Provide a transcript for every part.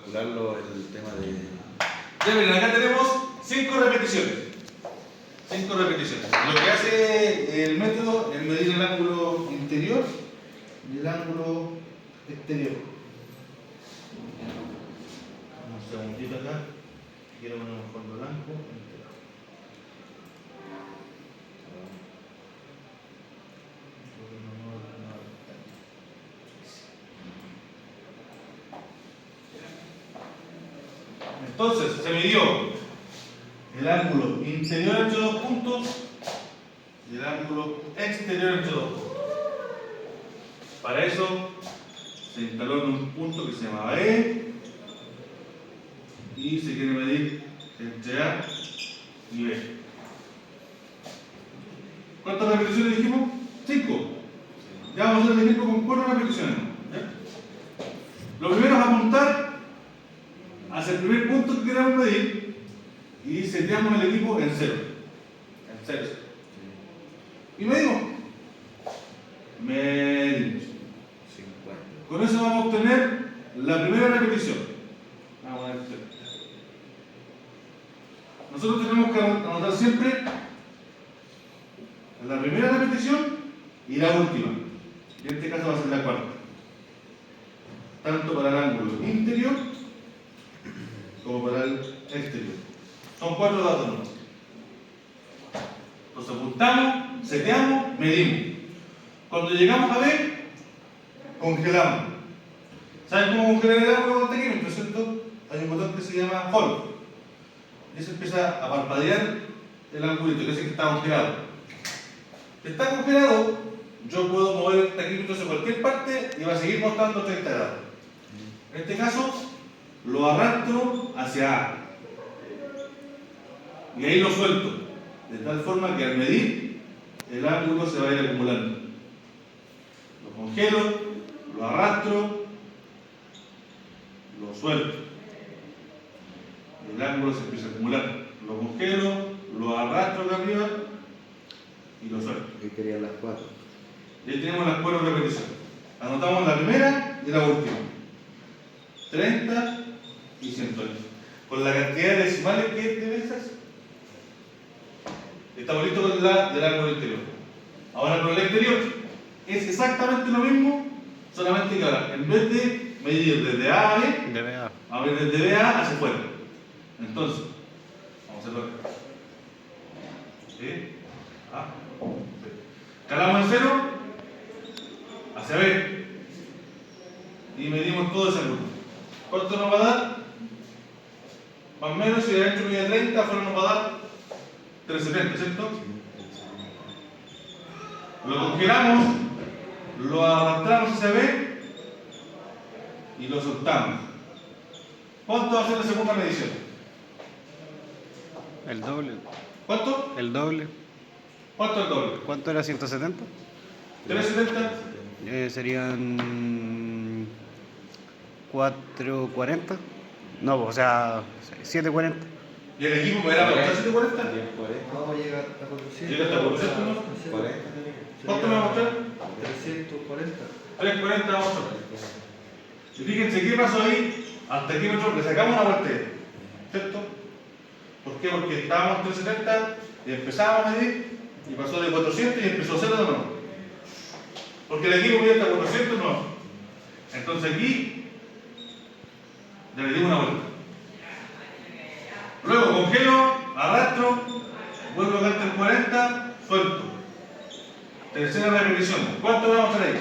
calcularlo el tema de... Ya miren, acá tenemos 5 repeticiones. 5 repeticiones. Lo que hace el método es medir el ángulo interior y el ángulo exterior. Un segundito acá. Quiero poner un fondo blanco. Entonces, se midió el ángulo interior entre dos puntos y el ángulo exterior entre dos puntos. Para eso se instaló en un punto que se llamaba E y se quiere medir entre A y B. ¿Cuántas repeticiones dijimos? 5. Ya vamos a hacer el ejemplo con 4 repeticiones. ¿Ya? Lo primero es apuntar hacia el primer punto que queremos medir y seteamos el equipo en 0. En 0. Y medimos. Medimos. 50. Con eso vamos a obtener la primera repetición. Vamos a ver. Nosotros tenemos que anotar siempre la primera repetición y la última. Y en este caso va a ser la cuarta. Tanto para el ángulo interior como para el exterior. Son 4 datos, ¿no? Entonces apuntamos, seteamos, medimos. Cuando llegamos a B, congelamos. ¿Saben cómo congelar el ángulo con taquímetro, cierto? Hay un botón que se llama Hold. Y se empieza a parpadear el angulito, que es el que está congelado. Está congelado, yo puedo mover el taquímetro hacia cualquier parte y va a seguir mostrando 30 grados. En este caso, lo arrastro hacia A. Y ahí lo suelto, de tal forma que al medir, el ángulo se va a ir acumulando. Lo congelo, lo arrastro, lo suelto. El ángulo se empieza a acumular. Lo congelo, lo arrastro acá arriba y lo suelto. Yo quería las 4. Y ahí tenemos las 4 repeticiones. Anotamos la primera y la última. 30 y 120. Con la cantidad de decimales que es de veces. Estamos listos con la del ángulo interior. Ahora con el exterior es exactamente lo mismo, solamente que ahora en vez de medir desde A a B, a ver desde B a hacia afuera. Entonces, vamos a hacerlo acá. ¿Sí? A. B. Calamos en 0 hacia B y medimos todo ese ángulo. ¿Cuánto nos va a dar? Más o menos, si de adentro mide 30, afuera nos va a dar 370, ¿cierto? Lo congelamos, lo arrastramos hacia B y lo soltamos. ¿Cuánto va a ser la segunda medición? El doble. ¿Cuánto? El doble. ¿Cuánto es el doble? ¿Cuánto era 170? 370. Serían 440. No, o sea, 740. ¿Y el equipo me da para 740? 40. No, llega hasta 400. ¿Llega hasta 400, no? 40. ¿Cuánto me va a mostrar? 340. 340 vamos a mostrar. Y fíjense qué pasó ahí, hasta aquí nosotros le sacamos una vuelta, ¿cierto? ¿Por qué? Porque estábamos en 370 y empezábamos a medir y pasó de 400 y empezó a 0 de nuevo. Porque el equipo mide hasta 400 no. Entonces aquí ya le dimos una vuelta. Luego congelo, arrastro, vuelvo a gastar el 40, suelto. Tercera repetición. ¿Cuánto vamos a hacer ahí?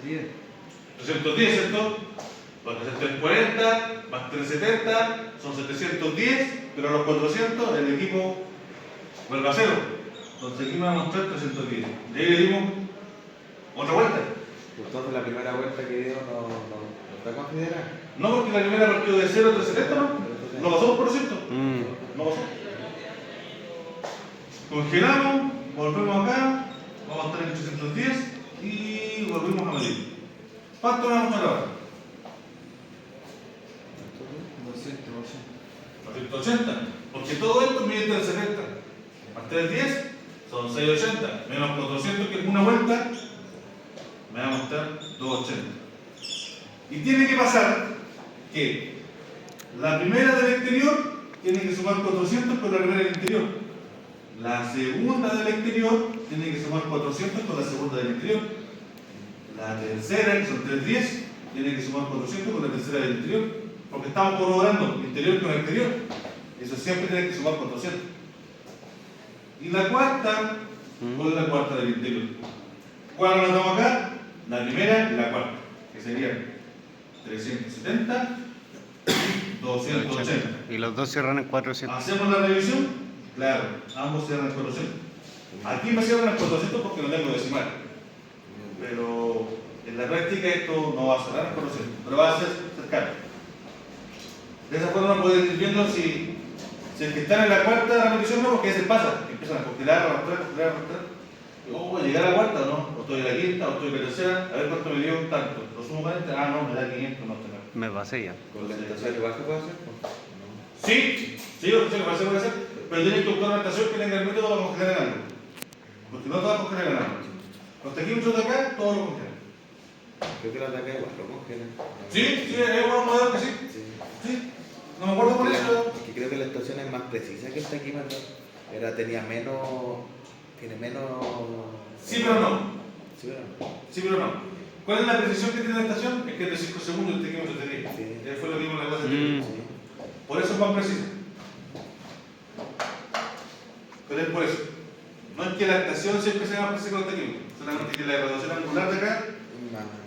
310. 310, ¿cierto? Los 340 más 370 son 710, pero a los 400 el equipo vuelve a 0. Entonces aquí me va a mostrar 310. De ahí le dimos otra vuelta. Entonces la primera vuelta que dio no está considerada. No, porque la primera partió de 0 a 370, ¿no? No pasamos por ciento. No pasó. Congelamos, volvemos acá, vamos a estar en 310 y volvemos a medir. ¿Cuánto vamos a mostrar ahora? 280, porque todo esto mide 370 más 310 son 680 menos 400 que es una vuelta me va a mostrar 280. Y tiene que pasar que la primera del exterior tiene que sumar 400 con la primera del interior. La segunda del exterior tiene que sumar 400 con la segunda del interior. La tercera, que son 310, tiene que sumar 400 con la tercera del interior. Porque estamos corroborando interior con exterior. Eso siempre tiene que sumar 400. Y la cuarta con la cuarta del interior. ¿Cuál anotamos acá? La primera y la cuarta, que serían 370 y 280. Y los dos cierran en 400. ¿Hacemos la revisión? Claro, ambos cierran en 400. Aquí me cierran en 400 porque no tengo decimal. Pero en la práctica esto no va a cerrar en 400, pero va a ser cercano. De esa forma pueden ir viendo si el que está en la cuarta repetición no, porque se pasa, empiezan a congelar, a arrastrar. Oh, ¿llegar a la cuarta o no? O estoy en la quinta, o estoy en la tercera, a ver cuánto me dio tanto. Lo sumo 40, no, me da 500, no tengo. Me pasé ya. ¿Con la estación igual se puede hacer? Sí, yo sé que parece que puede ser, pero tienes que buscar una estación que tenga el método para congelar el ángulo. Porque no te va a congelar el ángulo. Los taquímetros de acá, todos lo congelan. Creo que la de acá igual lo congelan. Sí, hay un modelo que sí. Sí, no me acuerdo por eso. Es que creo que la estación es más precisa que el taquímetro. Tiene menos. Sí, pero no. Sí, pero no. Sí, pero no. ¿Cuál es la precisión que tiene la estación? Es que es de 5 segundos el taquímetro te dice. Sí. Ya fue lo que vimos en la clase. Sí. Por eso es más preciso. Pero es por eso. No es que la estación siempre sea más precisa que los taquímetros. Solamente que la graduación angular de acá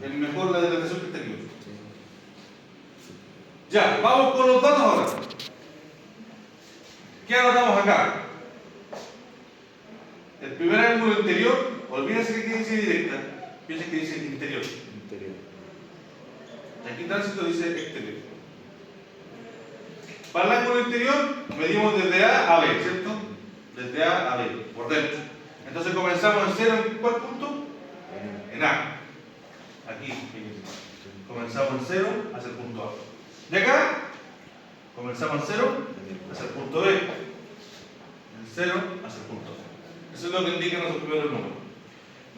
es mejor la de la estación que el taquímetro. Ya, vamos con los datos ahora. ¿Qué anotamos acá? El primer ángulo interior, olvídense que dice directa, piensen que dice interior. Interior. Aquí tránsito dice exterior. Para el ángulo interior medimos desde A a B, ¿cierto? Desde A a B, por dentro. Entonces comenzamos en 0 en ¿cuál punto? En A. Aquí, comenzamos en 0 hacia el punto A. De acá, comenzamos en 0 hacia el punto B. En 0 hacia el punto A. Eso es lo que indican nuestros primeros números.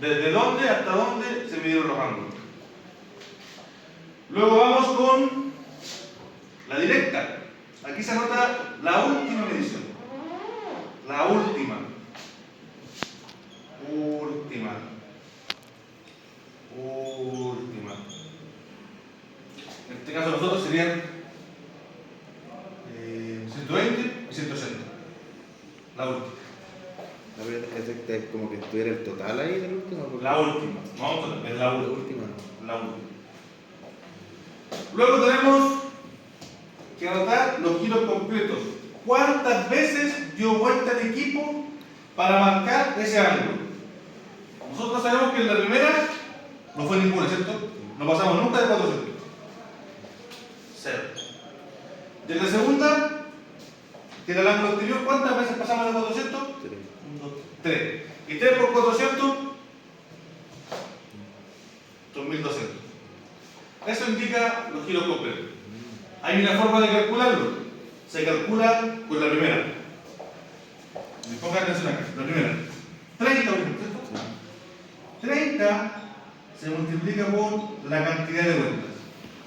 ¿Desde dónde hasta dónde se midieron los ángulos? Luego vamos con la directa. Aquí se anota la última medición. La última. Última. En este caso nosotros serían 120 y 180. La última. La verdad es como que estuviera el total ahí del último. Porque... La última. No, es la última. última. La última. Luego tenemos que anotar los giros completos. ¿Cuántas veces dio vuelta el equipo para marcar ese ángulo? Nosotros sabemos que en la primera no fue ninguna, ¿cierto? No pasamos nunca de 400. 0. De la segunda, que era el ángulo anterior, ¿cuántas veces pasamos de 400? 3. Y 3 por 400, 2200. Eso indica los giros completos. Hay una forma de calcularlo. Se calcula con la primera. Me pongan atención acá. La primera. 30, ¿cierto? 30 se multiplica por la cantidad de vueltas.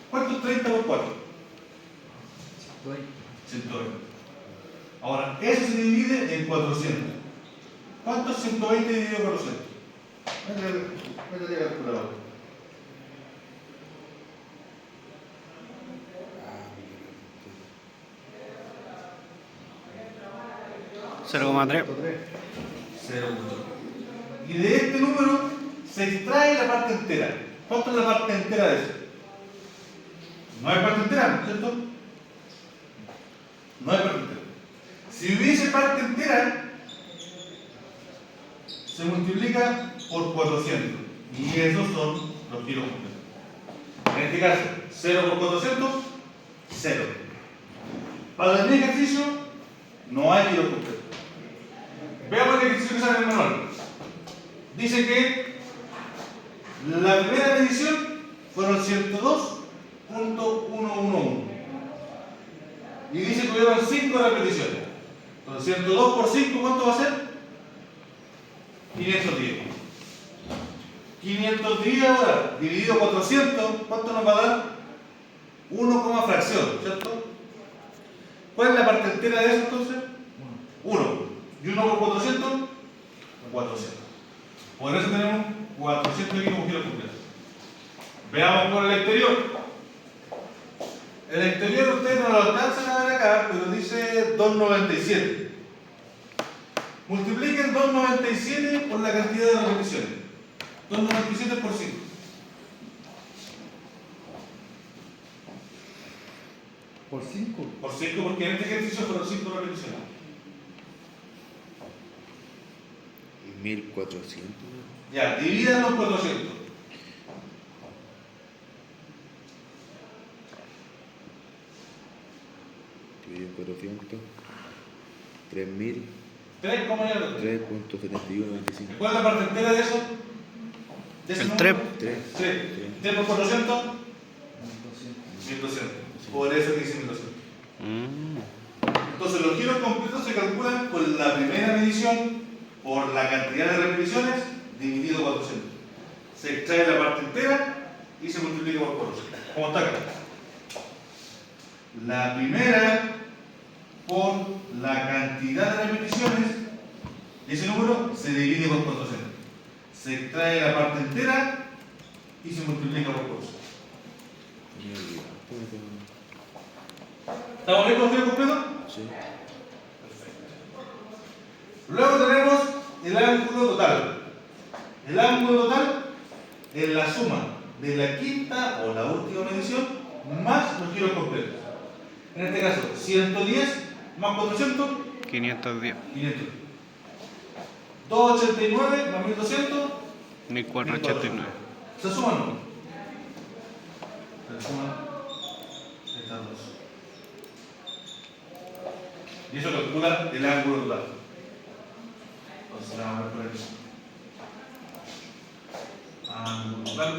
¿Cuánto es 30 por 4? 120. Ahora, eso se divide en 400. ¿Cuánto es 120 dividido por 400? Métete a calculador. 0,3. 0.3. Y de este número se extrae la parte entera. ¿Cuánto es la parte entera de eso? No hay parte entera, ¿cierto? No hay parte entera. Si hubiese parte entera, se multiplica por 400. Y esos son los giros completos. En este caso, 0 por 400, 0. Para el ejercicio, no hay giros completos. Veamos el ejercicio que sale en el manual. Dice que la primera medición fueron 102.111. Y dice que hubieron 5 repeticiones. Entonces 102 por 5, ¿cuánto va a ser? 510. 510 ahora, dividido 400, ¿cuánto nos va a dar? 1, fracción, ¿cierto? ¿Cuál es la parte entera de eso entonces? 1. Y 1 por 400, 400. Por eso tenemos 400 aquí como giro completo. Veamos por el exterior. El exterior ustedes no lo alcanzan a ver acá, pero dice 297. Multipliquen 297 por la cantidad de repeticiones. 297 por 5. ¿Por 5? Por 5 porque en este ejercicio fueron 5 repeticiones. Y 1400. Ya, dividan los 400. Dividido en 400. 3000. 3, ¿cómo ya lo 3.7195. ¿Cuál es la parte entera de eso? ¿De ese El número? 3. 3. 3 por 400, 1200. 1200. Por eso dice 1200. Mm. Entonces los giros completos se calculan con la primera medición por la cantidad de repeticiones dividido 400. Se extrae la parte entera y se multiplica por 400. ¿Cómo está acá? La primera por la cantidad de repeticiones y ese número se divide por 400. Se extrae la parte entera y se multiplica por 400. ¿Estamos bien con los giros completos? Sí. Luego tenemos el ángulo total. El ángulo total es la suma de la quinta o la última medición más los giros completos. En este caso, 110 más 400, 510. 500. 289 más 1200, 1489. ¿se suman o no? Se suman estas dos. Y eso calcula el ángulo total. Entonces vamos a ver por aquí. Ángulo total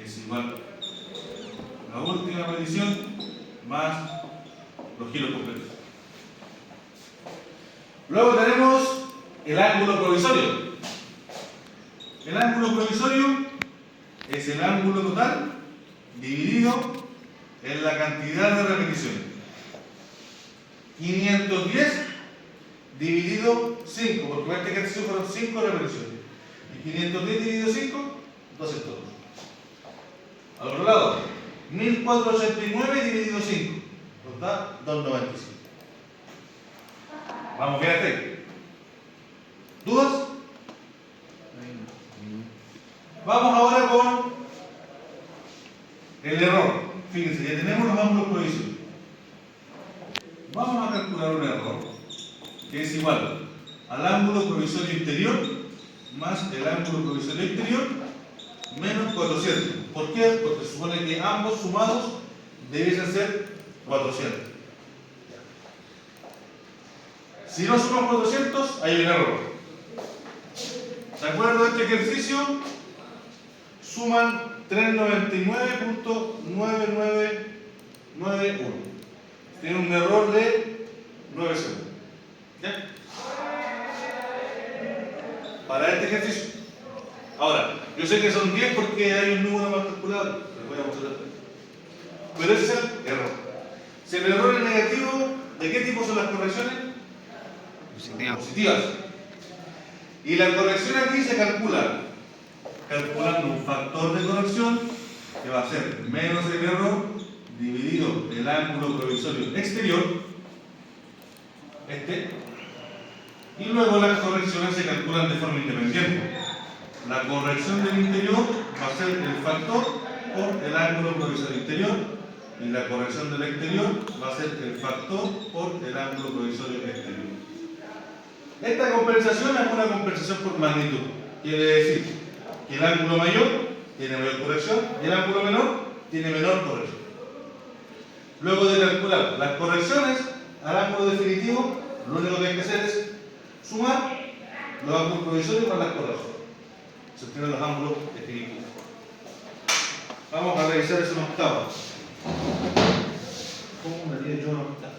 es igual a la última medición más los giros completos. Luego tenemos el ángulo provisorio. El ángulo provisorio es el ángulo total dividido en la cantidad de repeticiones. 510 dividido 5, porque en este ejercicio fueron 5 repeticiones. Y 510 dividido 5, 202. Al otro lado, 1489 dividido 5, nos da 295. Vamos bien hasta ahí. ¿Dudas? Vamos ahora con el error. Fíjense, ya tenemos los ángulos provisorios. Vamos a calcular un error que es igual al ángulo provisorio interior más el ángulo provisorio exterior menos 400. ¿Por qué? Porque se supone que ambos sumados debiesen ser 400. Si no suman 400, hay un error. ¿De acuerdo a este ejercicio? Suman 399.9991. Tiene un error de 9 segundos. ¿Ya? Para este ejercicio. Ahora, yo sé que son 10 porque hay un número más calculado. Les voy a mostrar. Pero ese es el error. Si el error es negativo, ¿de qué tipo son las correcciones? Positivas. Y la corrección aquí se calcula calculando un factor de corrección que va a ser menos el error dividido el ángulo provisorio exterior, y luego las correcciones se calculan de forma independiente. La corrección del interior va a ser el factor por el ángulo provisorio interior y la corrección del exterior va a ser el factor por el ángulo provisorio exterior. Esta compensación es una compensación por magnitud. Quiere decir que el ángulo mayor tiene mayor corrección y el ángulo menor tiene menor corrección. Luego de calcular las correcciones al ángulo definitivo, lo único que hay que hacer es sumar los ángulos provisorios con las correcciones. Se obtienen los ángulos definitivos. Vamos a revisar eso en octava. ¿Cómo me haría yo en octava?